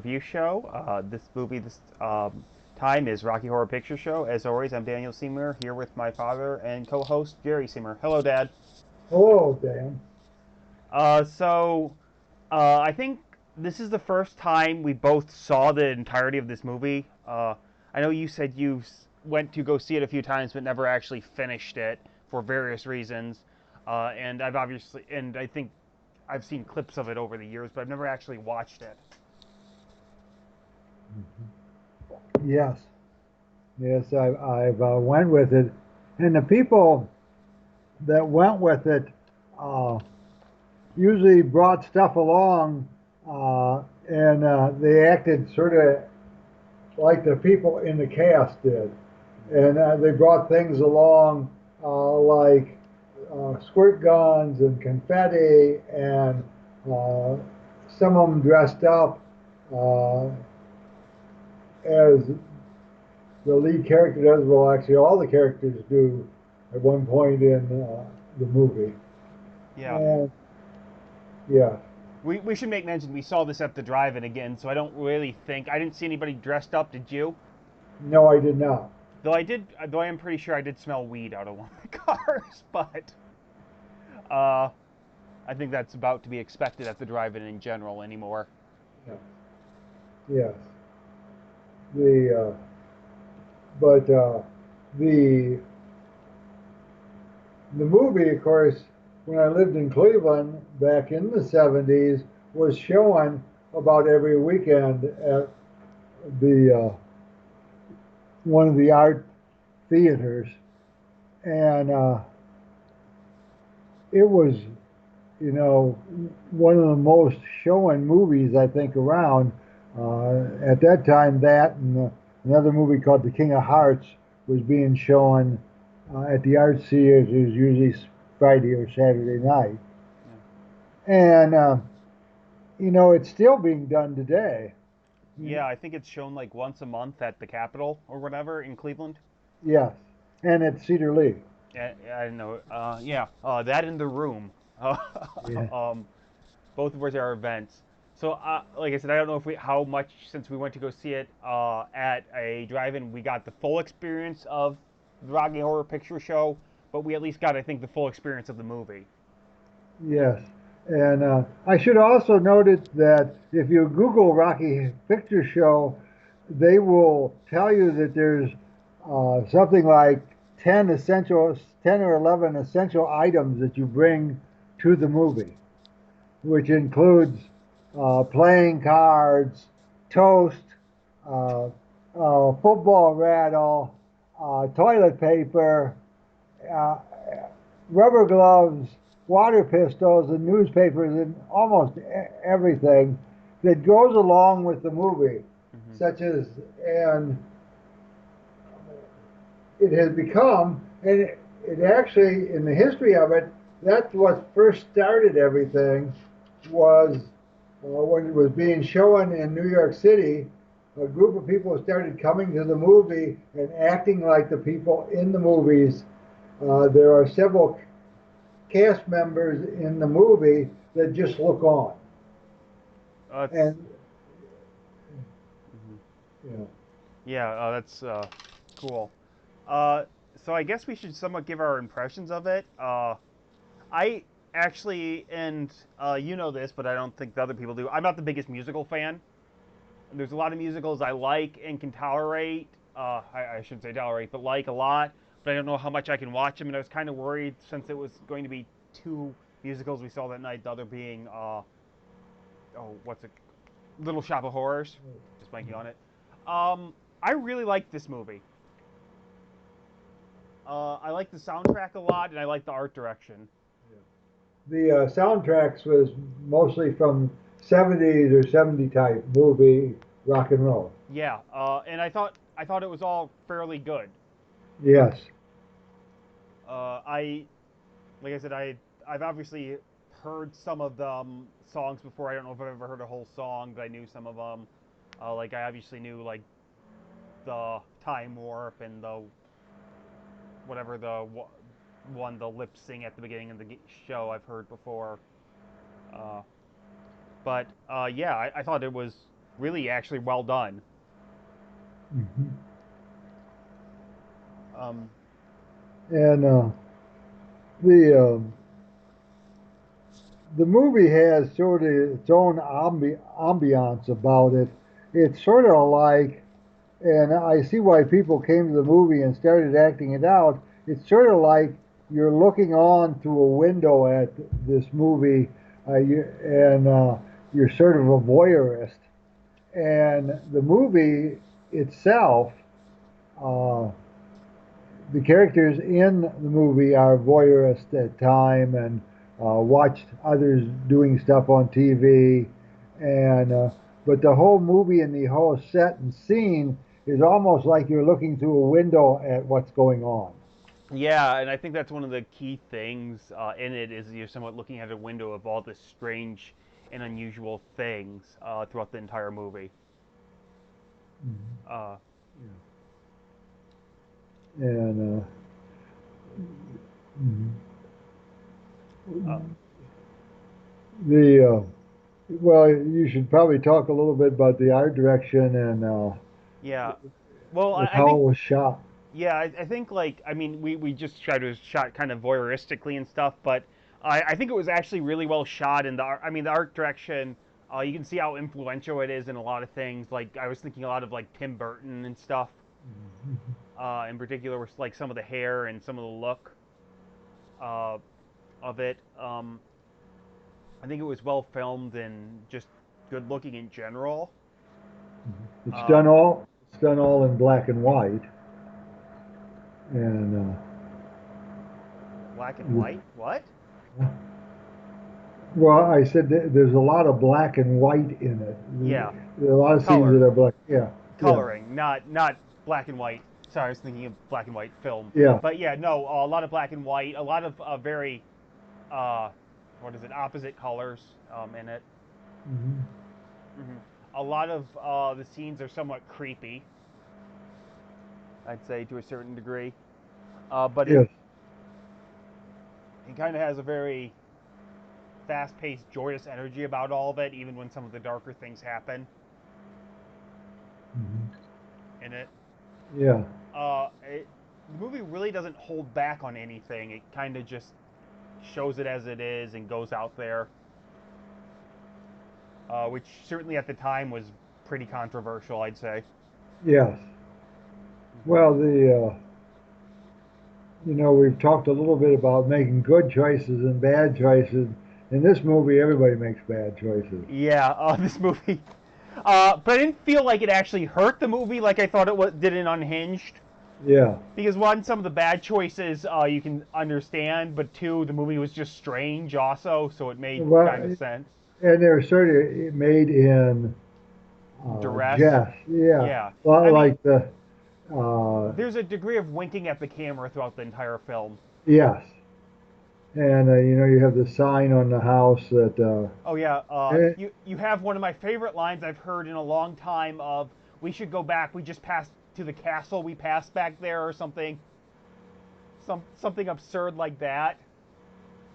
review show. This movie this time is Rocky Horror Picture Show. As always, I'm Daniel Seymour here with my father and co-host Jerry Seymour. Hello, Dad. Hello, Dan. I think this is the first time we both saw the entirety of this movie. I know you said went to go see it a few times, but never actually finished it for various reasons. And I think I've seen clips of it over the years, but I've never actually watched it. Yes, yes, I've went with it, and the people that went with it uh, usually brought stuff along, and they acted sort of like the people in the cast did, and they brought things along like squirt guns and confetti, and uh, some of them dressed up uh, as the lead character does. Well, actually, all the characters do at one point in the movie. Yeah. And yeah, We should make mention we saw this at the drive-in again, so I don't really think I didn't see anybody dressed up. Did you? no, I did not. Though I am pretty sure I did smell weed out of one of the cars, but uh, I think that's about to be expected at the drive-in in general anymore. Yeah. Yes, the but the the movie, of course, when I lived in Cleveland back in the '70s, was showing about every weekend at the one of the art theaters, and it was, one of the most showing movies I think around. At that time, that and another movie called The King of Hearts was being shown at the art theaters, usually Friday or Saturday night, and it's still being done today. Yeah, I think it's shown like once a month at the Capitol or whatever in Cleveland. Yes, and at Cedar Lee. I don't know. Yeah, that in the room. Uh, Yeah. um, both of which are events. So, like I said, I don't know if how much since we went to go see it at a drive-in, we got the full experience of the Rocky Horror Picture Show, but we at least got, I think, the full experience of the movie. Yes. And I should also note it that if you Google Rocky Picture Show, they will tell you that there's something like 10 or 11 essential items that you bring to the movie, which includes playing cards, toast, uh, football rattle, toilet paper, uh, rubber gloves, water pistols, and newspapers, and almost everything that goes along with the movie, Hmm. such as, and it has become, and it actually, in the history of it, that's what first started everything, was when it was being shown in New York City. A group of people started coming to the movie and acting like the people in the movies. There are several cast members in the movie that just look on. That's And mhm. you know, Yeah, that's cool. Uh, so I guess we should somewhat give our impressions of it. I actually, and you know this, but I don't think the other people do. I'm not the biggest musical fan. There's a lot of musicals I like and can tolerate. I shouldn't say tolerate, but like a lot. But I don't know how much I can watch them. And I was kind of worried since it was going to be two musicals we saw that night. The other being, what's it? Little Shop of Horrors. Just blanking on it. Um, I really like this movie. I like the soundtrack a lot, and I like the art direction. the soundtracks was mostly from '70s or '70 type movie rock and roll. Yeah, and I thought it was all fairly good. Yes. I like I said, I've obviously heard some of the songs before. I don't know if I've ever heard a whole song, but I knew some of them. Like I obviously knew like the Time Warp and the whatever one the lip sing at the beginning of the show I've heard before. Uh, but yeah, I thought it was. really actually well done. Mhm. Um, And the the movie has sort of its own ambiance about it. It's sort of like, and I see why people came to the movie and started acting it out. It's sort of like you're looking on through a window at this movie, and you're sort of a voyeurist. And the movie itself, uh, the characters in the movie are voyeurists at time and watched others doing stuff on TV, and but the whole movie and the whole set and scene is almost like you're looking through a window at what's going on. yeah, and I think that's one of the key things in it is you're somewhat looking at a window of all the strange and unusual things throughout the entire movie. Mhm. Uh, And mhm. uh, The well, you should probably talk a little bit about the art direction and yeah, well, I how think it was shot. yeah, I think like I mean we just tried to shot kind of voyeuristically and stuff, but I think it was actually really well shot in I mean the art direction. You can see how influential it is in a lot of things. Like I was thinking a lot of like Tim Burton and stuff. In particular, with like some of the hair and some of the look uh, of it. I think it was well filmed and just good looking in general. It's Uh, done all it's done all in black and white, and Black and white. What? well, I said there's a lot of black and white in it. Yeah, There are a lot of scenes color. that are black. Yeah, yeah, Coloring, not black and white. Sorry, I was thinking of black and white film. yeah. But yeah, no, a lot of black and white, a lot of very uh, what is it, opposite colors in it. Hmm. Hmm. A lot of the scenes are somewhat creepy, I'd say to a certain degree. But Yes. it kind of has a very fast-paced, joyous energy about all of it, even when some of the darker things happen Hmm. in it. Yeah. The movie really doesn't hold back on anything. It kind of just shows it as it is and goes out there, which certainly at the time was pretty controversial, I'd say. Yes. Hmm. Well, we've talked a little bit about making good choices and bad choices. In this movie, everybody makes bad choices. Yeah, this movie, but I didn't feel like it actually hurt the movie like I thought did in Unhinged. Yeah. Because one, some of the bad choices you can understand, but two, the movie was just strange also, so it made kind of Well, sense. and they're sort of made in Duress, jest. Yeah. yeah. I Well, mean, like uh, there's a degree of winking at the camera throughout the entire film. yes. And you have the sign on the house that Oh yeah, eh, you have one of my favorite lines I've heard in a long time of "We should go back. We just passed to the castle. We passed back there or something, something absurd like that."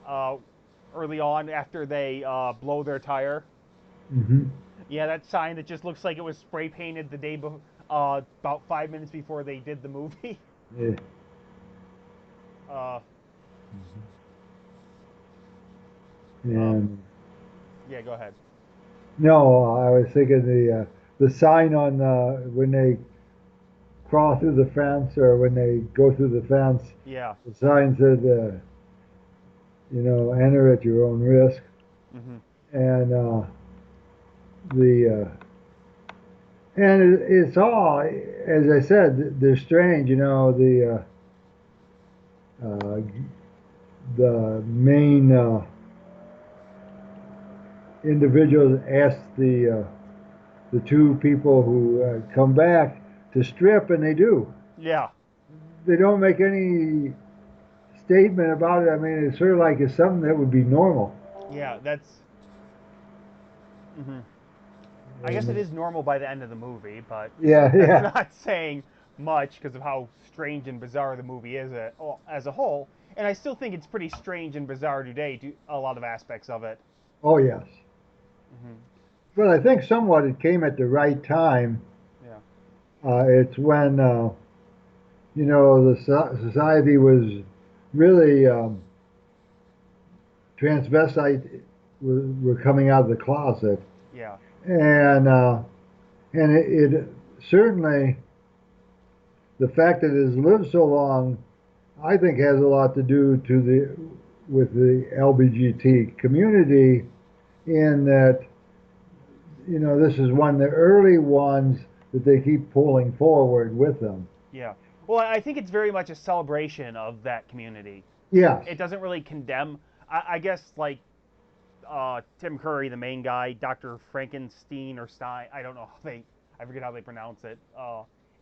Uh, Early on, after they blow their tire, mhm. yeah, that sign that just looks like it was spray painted the day before, about 5 minutes before they did the movie. Yeah. Uh, um, And yeah, go ahead. no, I was thinking the sign on when they crawl through the fence or when they go through the fence, Yeah. the sign said, enter at your own risk. Hmm. And the and it's all, as I said, they're strange. Uh, the main individuals ask the two people who come back to strip, and they do. Yeah. They don't make any statement about it. I mean, it's sort of like it's something that would be normal. Yeah. That's. Hmm. I guess it And is normal by the end of the movie, but yeah, that's yeah. not saying much because of how strange and bizarre the movie is as a whole. And I still think it's pretty strange and bizarre today to a lot of aspects of it. Oh yes. Hmm. Well, I think somewhat it came at the right time. Yeah. It's when the society was really transvestite were coming out of the closet, Yeah. and it certainly the fact that it has lived so long, I think, has a lot to do to the with the LBGT community in that this is one of the early ones that they keep pulling forward with them. Yeah. Well, I think it's very much a celebration of that community. Yes. It doesn't really condemn. I guess like Tim Curry, the main guy, Dr. Frankenstein or Stein, I don't know how they, I forget how they pronounce it,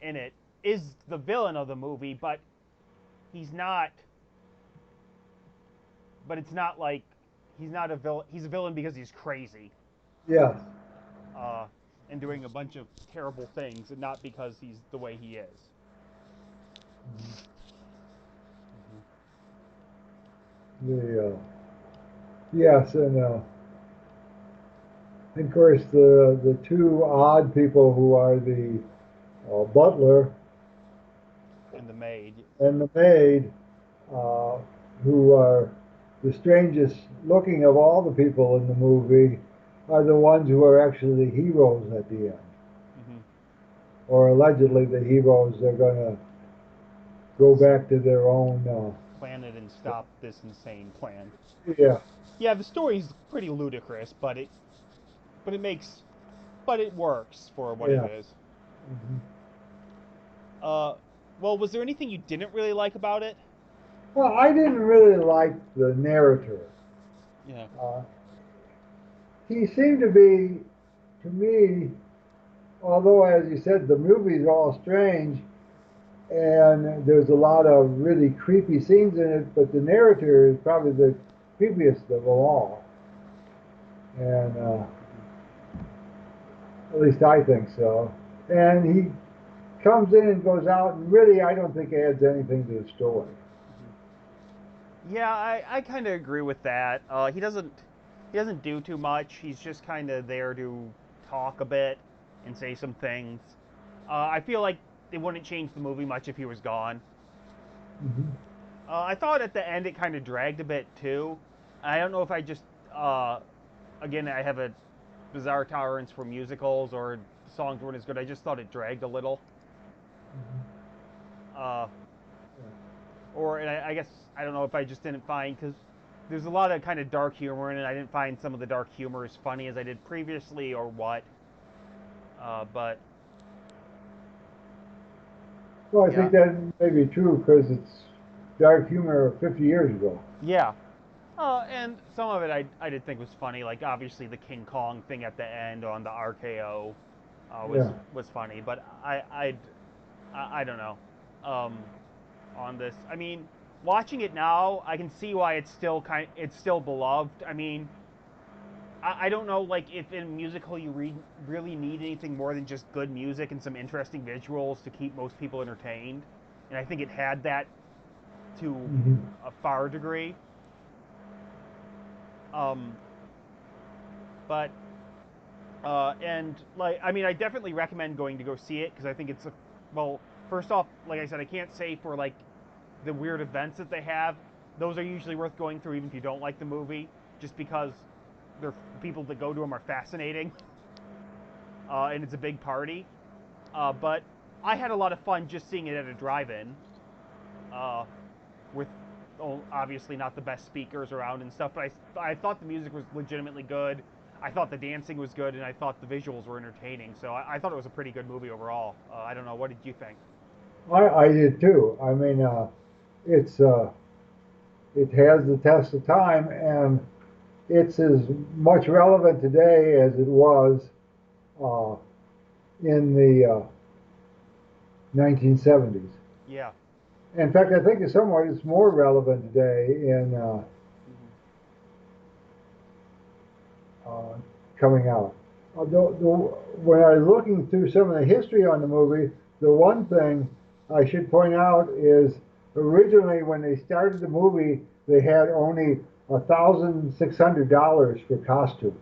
in it, is the villain of the movie, but he's not, but it's not like, he's not a villain, he's a villain because he's crazy, Yes. uh, and doing a bunch of terrible things, and not because he's the way he is. The yes, and of course the two odd people who are the butler And the maid, and the maid, uh, who are the strangest looking of all the people in the movie, are the ones who are actually the heroes at the end, mm-hmm. or allegedly the heroes. They're going to go back to their own. Plan it and stop this insane plan. Yeah. Yeah, the story's pretty ludicrous, but it makes, but it works for what it Yeah. is. Mhm. Uh, well, was there anything you didn't really like about it? Well, I didn't really like the narrator. Yeah. Uh, he seemed to be, to me, although as you said, the movie's all strange and there's a lot of really creepy scenes in it, but the narrator is probably the creepiest of them all. And at least I think so. And he comes in and goes out, and really, I don't think adds anything to the story. Hmm. Yeah, I kind of agree with that. He doesn't do too much. He's just kind of there to talk a bit and say some things. I feel like it wouldn't change the movie much if he was gone. Mm-hmm. I thought at the end it kind of dragged a bit too. I don't know if I just uh, again I have a bizarre tolerance for musicals or songs weren't as good. I just thought it dragged a little. Uh, or and I guess I don't know if I just didn't find because there's a lot of kind of dark humor in it. I didn't find some of the dark humor as funny as I did previously, or what. But Well, I yeah, think that may be true because it's dark humor 50 years ago. yeah. And some of it I did think was funny. Like obviously the King Kong thing at the end on the RKO Yeah. was funny. But I don't know. Um, on this, I mean, watching it now, I can see why it's still beloved. I mean, I don't know, like, if in a musical really need anything more than just good music and some interesting visuals to keep most people entertained. And I think it had that to Mm-hmm. a far degree. Um, but, and, like, I mean, I definitely recommend going to go see it because I think it's well, first off, like I said, I can't say for, like, the weird events that they have. Those are usually worth going through even if you don't like the movie, just because the people that go to them are fascinating. And it's a big party. But I had a lot of fun just seeing it at a drive-in, uh, with obviously not the best speakers around and stuff. But I thought the music was legitimately good. I thought the dancing was good, and I thought the visuals were entertaining. So I thought it was a pretty good movie overall. I don't know. What did you think? I did too. I mean, it's it has the test of time, and it's as much relevant today as it was uh, in the 1970s. Yeah. In fact, I think in some ways it's more relevant today in Hmm. uh, coming out. When I was looking through some of the history on the movie, the one thing I should point out is originally when they started the movie, they had only $1,600 for costumes.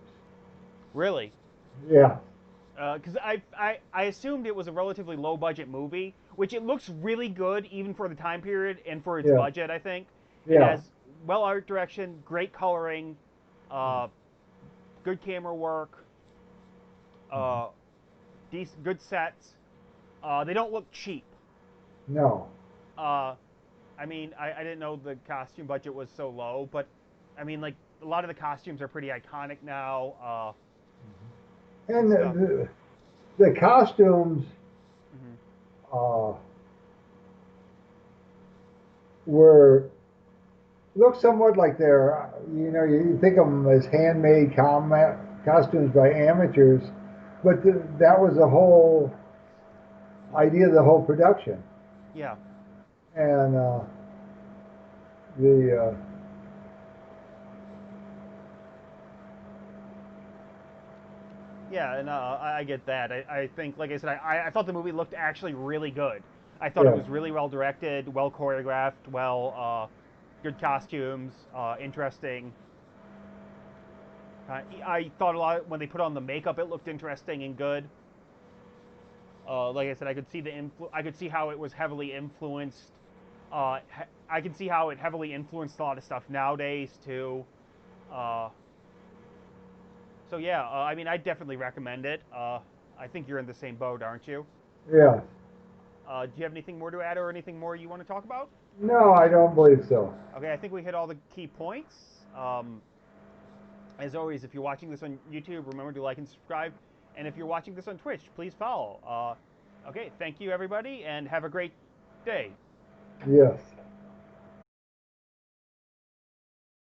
Really? Yeah, Because I assumed it was a relatively low budget movie, which it looks really good even for the time period and for its yeah, budget. I think it yeah. has well art direction, great coloring, uh, good camera work, uh, decent, good sets. They don't look cheap. No. Uh, I mean, I didn't know the costume budget was so low, but I mean, like a lot of the costumes are pretty iconic now. Good And stuff. the costumes Hmm. uh, were look somewhat like they're, you think of them as handmade costumes by amateurs, but that was the whole idea of the whole production. Yeah. And the Yeah, and I get that. I think, like I said, I thought the movie looked actually really good. I thought it yeah, was really well directed, well choreographed, good costumes, interesting. I thought a lot when they put on the makeup, it looked interesting and good. Like I said, I could see how it was heavily influenced. I can see how it heavily influenced a lot of stuff nowadays too. Uh, so yeah, I mean, I definitely recommend it. I think you're in the same boat, aren't you? yeah. Do you have anything more to add or anything more you want to talk about? No, I don't believe so. Okay, I think we hit all the key points. As always, if you're watching this on YouTube, remember to like and subscribe. And if you're watching this on Twitch, please follow. Okay, thank you, everybody, and have a great day. Yes.